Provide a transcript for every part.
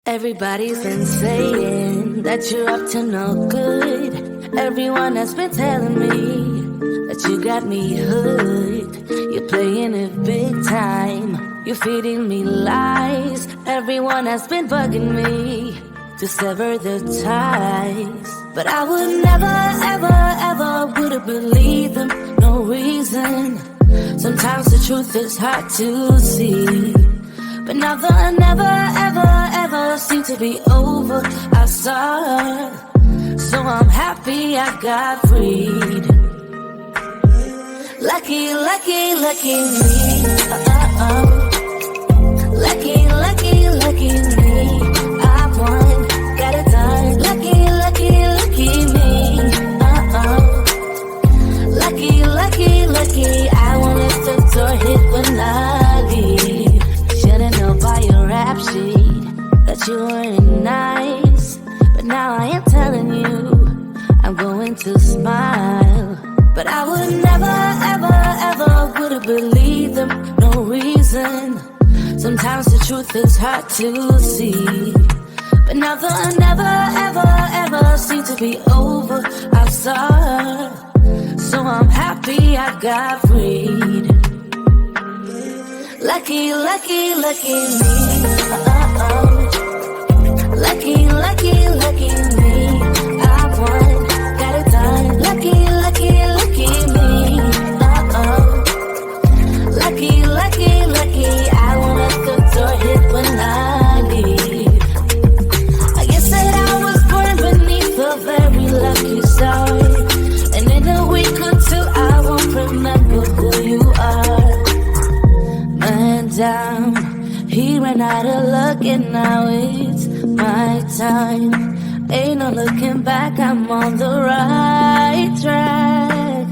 Everybody's been saying that you're up to no good. Everyone has been telling me that you got me hooked. You're playing it big time. You're feeding me lies. Everyone has been bugging me to sever the ties. But I would never, ever, ever would have believed them. No reason. Sometimes the truth is hard to see. But now the never, ever, ever seem to be over. I saw, so I'm happy I got freed. Lucky, lucky, lucky me. Lucky, lucky, lucky me. I won, got it done. Lucky, lucky, lucky me. Lucky, lucky, lucky. I won't let the door hit when I leave. Should've known by your rap sheet that you weren't nice. But now I am telling you, I'm going to smile. But I would never, ever, ever would have believed them. No reason. Sometimes the truth is hard to see. But now the never, ever, ever seem to be over. I saw, so I'm happy I got freed. Lucky, lucky, lucky me. Lucky, lucky, lucky me. I won, got it done. Lucky, lucky, lucky me. Lucky, lucky, lucky. I won't let the door hit when I leave. I guess that I was born beneath a very lucky star. And in a week or two, I won't remember who you are. Man down, he ran out of luck and now it's my time. Ain't no looking back, I'm on the right track.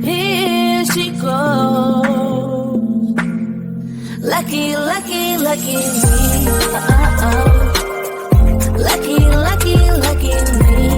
Here she goes. Lucky, lucky, lucky me. Lucky, lucky, lucky me.